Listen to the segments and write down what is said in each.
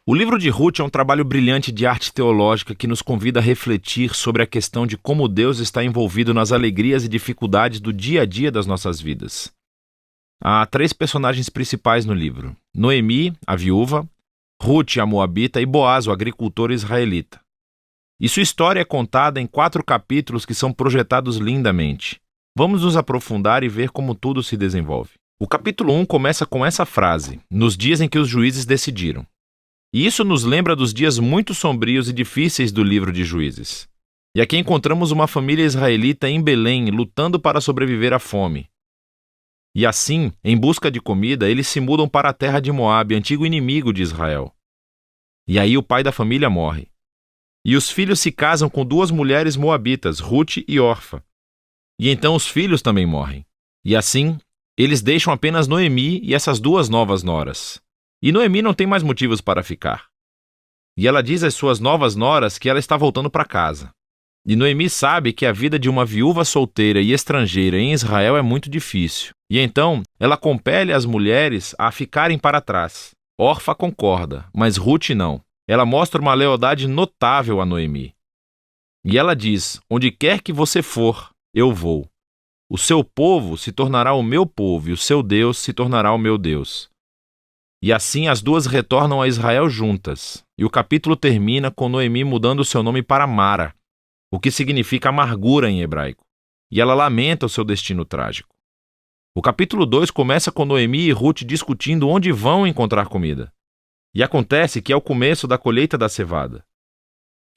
O livro de Ruth é um trabalho brilhante de arte teológica que nos convida a refletir sobre a questão de como Deus está envolvido nas alegrias e dificuldades do dia a dia das nossas vidas. Há 3 personagens principais no livro: Noemi, a viúva, Ruth, a moabita, e Boaz, o agricultor israelita. E sua história é contada em 4 capítulos que são projetados lindamente. Vamos nos aprofundar e ver como tudo se desenvolve. O capítulo 1 começa com essa frase: nos dias em que os juízes decidiram. E isso nos lembra dos dias muito sombrios e difíceis do livro de Juízes. E aqui encontramos uma família israelita em Belém lutando para sobreviver à fome. E assim, em busca de comida, eles se mudam para a terra de Moabe, antigo inimigo de Israel. E aí o pai da família morre. E os filhos se casam com 2 mulheres moabitas, Ruth e Orfa. E então os filhos também morrem. E assim, eles deixam apenas Noemi e essas 2 novas noras. E Noemi não tem mais motivos para ficar. E ela diz às suas novas noras que ela está voltando para casa. E Noemi sabe que a vida de uma viúva solteira e estrangeira em Israel é muito difícil. E então, ela compele as mulheres a ficarem para trás. Orfa concorda, mas Ruth não. Ela mostra uma lealdade notável a Noemi. E ela diz: onde quer que você for, eu vou. O seu povo se tornará o meu povo e o seu Deus se tornará o meu Deus. E assim as 2 retornam a Israel juntas, e o capítulo termina com Noemi mudando seu nome para Mara, o que significa amargura em hebraico, e ela lamenta o seu destino trágico. O capítulo 2 começa com Noemi e Ruth discutindo onde vão encontrar comida. E acontece que é o começo da colheita da cevada.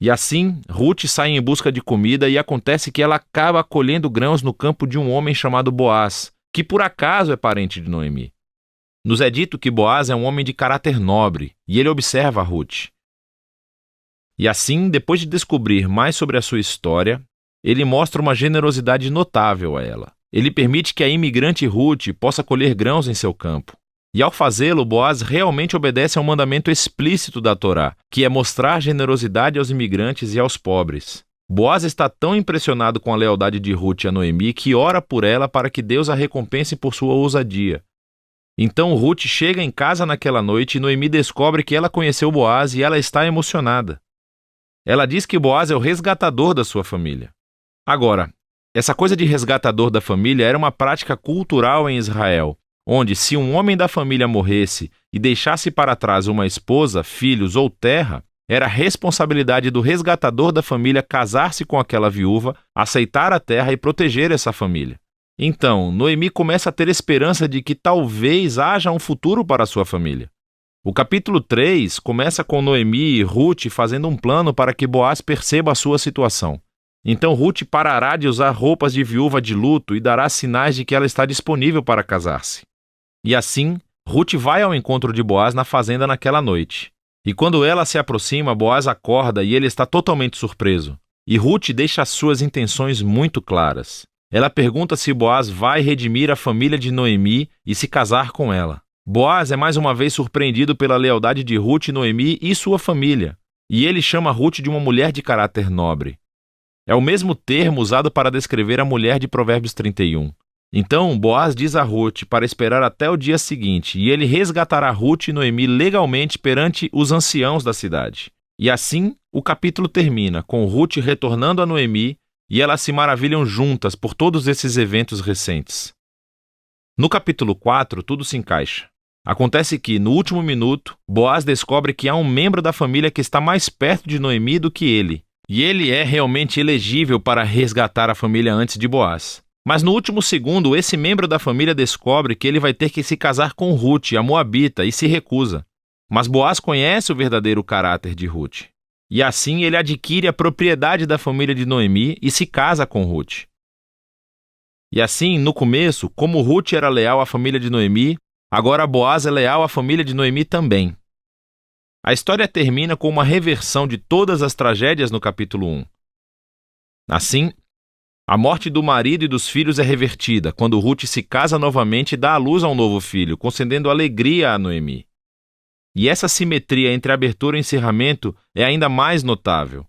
E assim, Ruth sai em busca de comida e acontece que ela acaba colhendo grãos no campo de um homem chamado Boaz, que por acaso é parente de Noemi. Nos é dito que Boaz é um homem de caráter nobre, e ele observa a Ruth. E assim, depois de descobrir mais sobre a sua história, ele mostra uma generosidade notável a ela. Ele permite que a imigrante Ruth possa colher grãos em seu campo. E ao fazê-lo, Boaz realmente obedece a um mandamento explícito da Torá, que é mostrar generosidade aos imigrantes e aos pobres. Boaz está tão impressionado com a lealdade de Ruth a Noemi que ora por ela para que Deus a recompense por sua ousadia. Então Ruth chega em casa naquela noite e Noemi descobre que ela conheceu Boaz e ela está emocionada. Ela diz que Boaz é o resgatador da sua família. Agora, essa coisa de resgatador da família era uma prática cultural em Israel, onde se um homem da família morresse e deixasse para trás uma esposa, filhos ou terra, era responsabilidade do resgatador da família casar-se com aquela viúva, aceitar a terra e proteger essa família. Então, Noemi começa a ter esperança de que talvez haja um futuro para sua família. O capítulo 3 começa com Noemi e Ruth fazendo um plano para que Boaz perceba a sua situação. Então Ruth parará de usar roupas de viúva de luto e dará sinais de que ela está disponível para casar-se. E assim, Ruth vai ao encontro de Boaz na fazenda naquela noite. E quando ela se aproxima, Boaz acorda e ele está totalmente surpreso. E Ruth deixa as suas intenções muito claras. Ela pergunta se Boaz vai redimir a família de Noemi e se casar com ela. Boaz é mais uma vez surpreendido pela lealdade de Ruth, Noemi e sua família. E ele chama Ruth de uma mulher de caráter nobre. É o mesmo termo usado para descrever a mulher de Provérbios 31. Então, Boaz diz a Ruth para esperar até o dia seguinte, e ele resgatará Ruth e Noemi legalmente perante os anciãos da cidade. E assim, o capítulo termina, com Ruth retornando a Noemi, e elas se maravilham juntas por todos esses eventos recentes. No capítulo 4, tudo se encaixa. Acontece que, no último minuto, Boaz descobre que há um membro da família que está mais perto de Noemi do que ele, e ele é realmente elegível para resgatar a família antes de Boaz. Mas no último segundo, esse membro da família descobre que ele vai ter que se casar com Ruth, a moabita, e se recusa. Mas Boaz conhece o verdadeiro caráter de Ruth. E assim ele adquire a propriedade da família de Noemi e se casa com Ruth. E assim, no começo, como Ruth era leal à família de Noemi, agora Boaz é leal à família de Noemi também. A história termina com uma reversão de todas as tragédias no capítulo 1. Assim, a morte do marido e dos filhos é revertida, quando Ruth se casa novamente e dá à luz a um novo filho, concedendo alegria a Noemi. E essa simetria entre abertura e encerramento é ainda mais notável.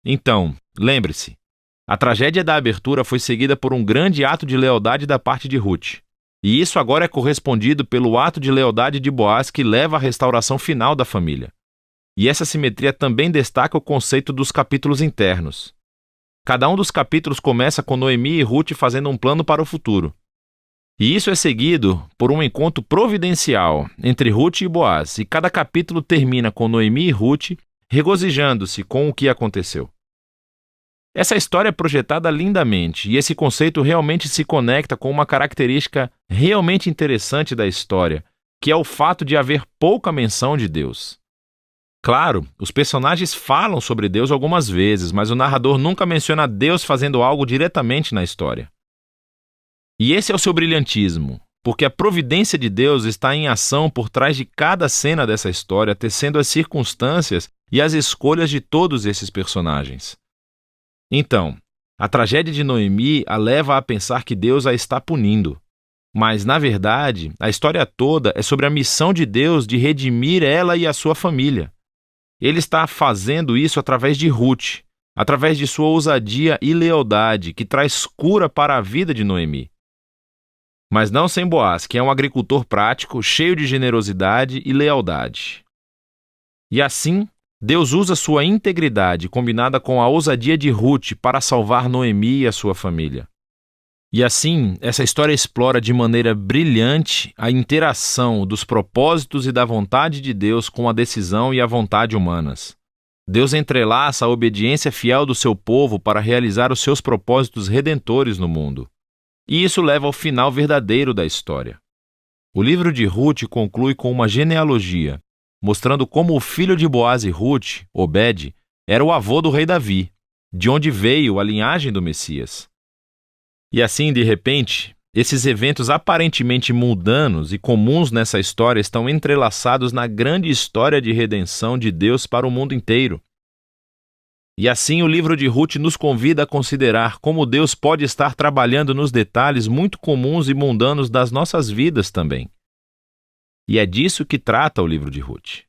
Então, lembre-se, a tragédia da abertura foi seguida por um grande ato de lealdade da parte de Ruth. E isso agora é correspondido pelo ato de lealdade de Boaz que leva à restauração final da família. E essa simetria também destaca o conceito dos capítulos internos. Cada um dos capítulos começa com Noemi e Ruth fazendo um plano para o futuro. E isso é seguido por um encontro providencial entre Ruth e Boaz, e cada capítulo termina com Noemi e Ruth regozijando-se com o que aconteceu. Essa história é projetada lindamente, e esse conceito realmente se conecta com uma característica realmente interessante da história, que é o fato de haver pouca menção de Deus. Claro, os personagens falam sobre Deus algumas vezes, mas o narrador nunca menciona Deus fazendo algo diretamente na história. E esse é o seu brilhantismo, porque a providência de Deus está em ação por trás de cada cena dessa história, tecendo as circunstâncias e as escolhas de todos esses personagens. Então, a tragédia de Noemi a leva a pensar que Deus a está punindo. Mas, na verdade, a história toda é sobre a missão de Deus de redimir ela e a sua família. Ele está fazendo isso através de Ruth, através de sua ousadia e lealdade, que traz cura para a vida de Noemi. Mas não sem Boaz, que é um agricultor prático, cheio de generosidade e lealdade. E assim, Deus usa sua integridade combinada com a ousadia de Ruth para salvar Noemi e a sua família. E assim, essa história explora de maneira brilhante a interação dos propósitos e da vontade de Deus com a decisão e a vontade humanas. Deus entrelaça a obediência fiel do seu povo para realizar os seus propósitos redentores no mundo. E isso leva ao final verdadeiro da história. O livro de Ruth conclui com uma genealogia, mostrando como o filho de Boaz e Ruth, Obed, era o avô do rei Davi, de onde veio a linhagem do Messias. E assim, de repente, esses eventos aparentemente mundanos e comuns nessa história estão entrelaçados na grande história de redenção de Deus para o mundo inteiro. E assim o livro de Ruth nos convida a considerar como Deus pode estar trabalhando nos detalhes muito comuns e mundanos das nossas vidas também. E é disso que trata o livro de Ruth.